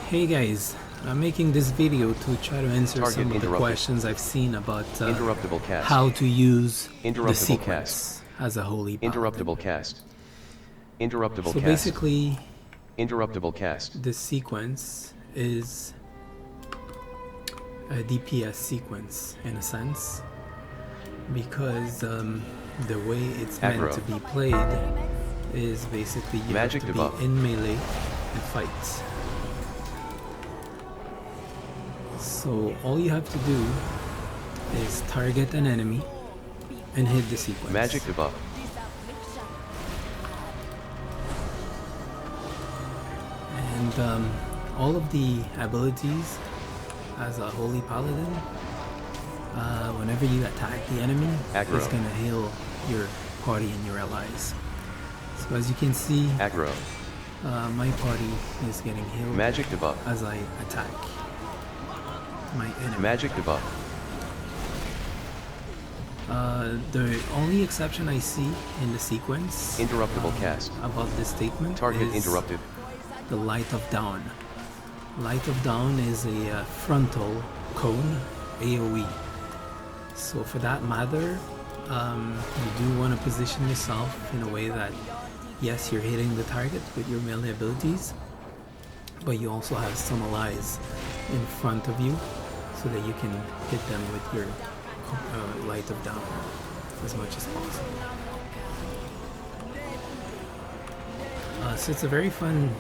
Hey guys, I'm making this video to try to answer Target some of the interrupted. questions I've seen about Interruptible cast. how to use the Interruptible sequence as a holy paladin. Interruptible cast. Interruptible So cast. basically, Interruptible cast. this sequence is a DPS sequence in a sense, because the way it's meant Aggro. to be played is basically you Magic have to debuff. be in melee and fight. So all you have to do is target an enemy and hit the sequence. Magic debuff. And all of the abilities as a holy paladin, whenever you attack the enemy, Aggro. it's gonna heal your party and your allies. So as you can see, Aggro. my party is getting healed Magic debuff. as I attack my enemy. Magic debuff. The only exception I see in the sequence Interruptible cast. about this statement Target is interrupted. the Light of Dawn. Light of Dawn is a frontal cone AoE. So for that matter, you do want to position yourself in a way that, yes, you're hitting the target with your melee abilities, but you also have some allies in front of you so that you can hit them with your Light of Dawn as much as possible. So it's a very fun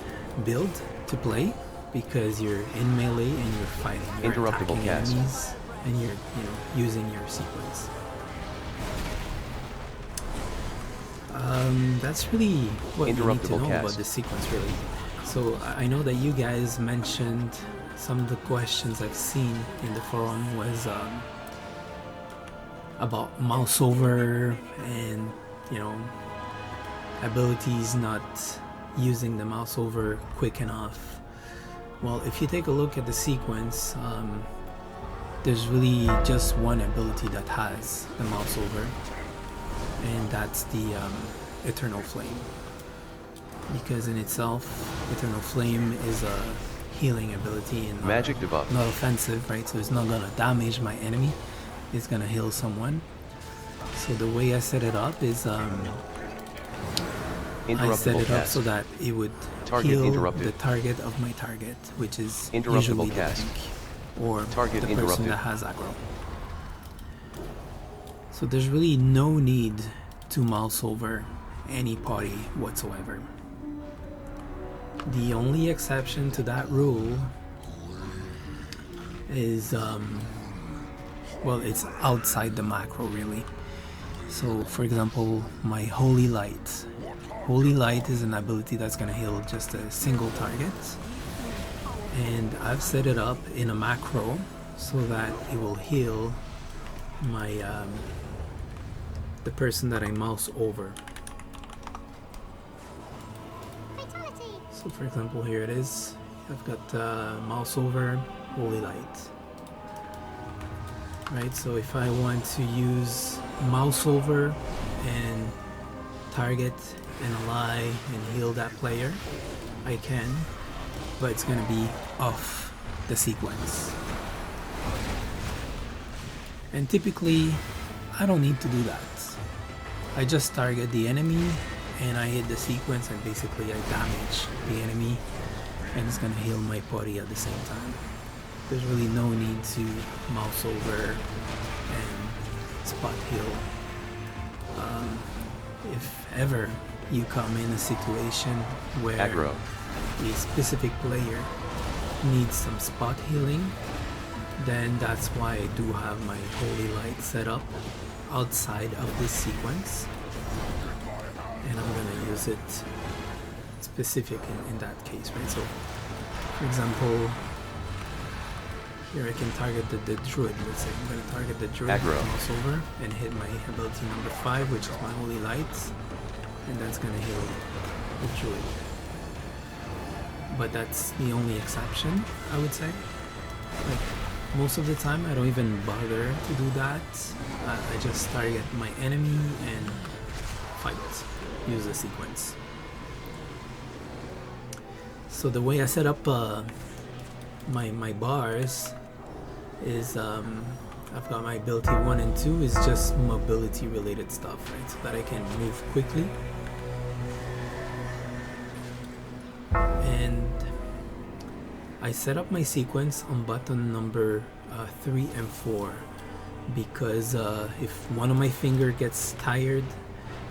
build to play because you're in melee and you're fighting. You're Interruptible attacking cast. enemies and you're using your sequence. That's really what you need to Interruptible know about cast. the sequence, really. So I know that you guys mentioned some of the questions I've seen in the forum was about mouseover and abilities not using the mouseover quick enough. Well, if you take a look at the sequence, there's really just one ability that has the mouseover, and that's the Eternal Flame. Because in itself, Eternal Flame is a healing ability and Magic debuff. not offensive, right? So it's not gonna damage my enemy, it's gonna heal someone. So the way I set it up is I set Interruptible it up cast. so that it would Target heal interrupted. the target of my target, which is Interruptible usually the cast. tank or Target the person interrupted. that has aggro. So there's really no need to mouse over any party whatsoever. The only exception to that rule is well, it's outside the macro really. So for example, my Holy Light. Holy Light is an ability that's gonna heal just a single target, and I've set it up in a macro so that it will heal my the person that I mouse over. So for example, here it is. I've got mouse over, Holy Light. Right, so if I want to use mouse over and target an ally and heal that player, I can, but it's gonna be off the sequence. And typically, I don't need to do that. I just target the enemy and I hit the sequence and basically I damage the enemy and it's gonna heal my party at the same time. There's really no need to mouse over and spot heal. If ever you come in a situation where Aggro. a specific player needs some spot healing, then that's why I do have my Holy Light set up outside of this sequence, and I'm gonna use it specific in that case, right? So for example, here I can target the druid. Let's say I'm going to target the druid, Aggro. mouse over, and hit my ability number 5, which is my Holy Light, and that's going to heal the druid. But that's the only exception, I would say. Like most of the time, I don't even bother to do that. I just target my enemy and fight. Use the sequence. So the way I set up my bars is I've got my ability 1 and 2 is just mobility related stuff, right? So that I can move quickly. And I set up my sequence on button number 3 and 4 because if one of my finger gets tired,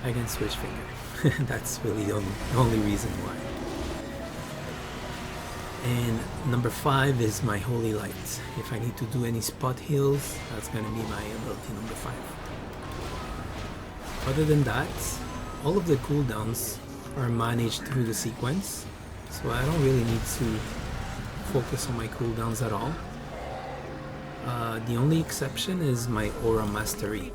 I can switch finger. That's really the only reason why. And number 5 is my holy light. If I need to do any spot heals, that's gonna be my ability number 5. Other than that, all of the cooldowns are managed through the sequence, so I don't really need to focus on my cooldowns at all. The only exception is my aura mastery.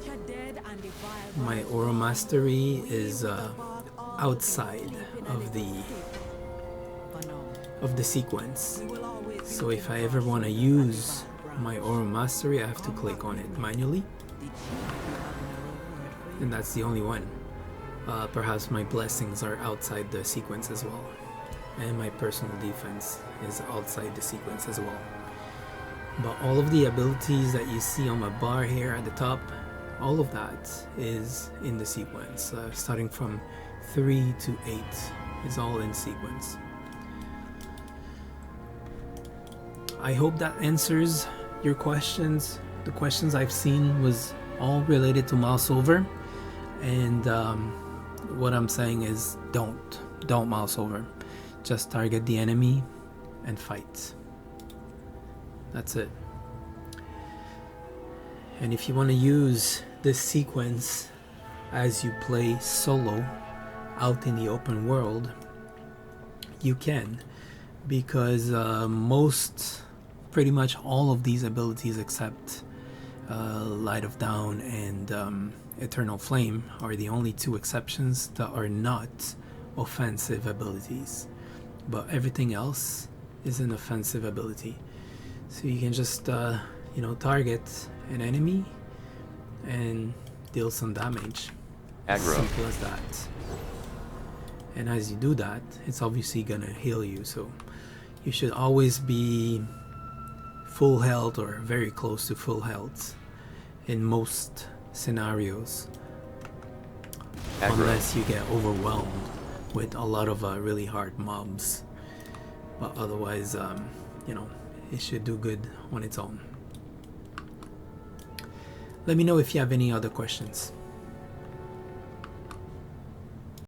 My aura mastery is outside of the sequence. So if I ever want to use my aura mastery, I have to click on it manually, and that's the only one. Perhaps my blessings are outside the sequence as well, and my personal defense is outside the sequence as well. But all of the abilities that you see on my bar here at the top, all of that is in the sequence. Starting from 3 to 8 is all in sequence. I hope that answers your questions. The questions I've seen was all related to mouseover, and what I'm saying is don't mouse over. Just target the enemy and fight. That's it. And if you want to use this sequence as you play solo out in the open world, you can, because pretty much all of these abilities except Light of Dawn and Eternal Flame are the only 2 exceptions that are not offensive abilities, but everything else is an offensive ability. So you can just target an enemy and deal some damage. Aggro. Simple as that. And as you do that, it's obviously gonna heal you, so you should always be full health or very close to full health in most scenarios. Aggro. Unless you get overwhelmed with a lot of really hard mobs, but otherwise it should do good on its own. Let me know if you have any other questions.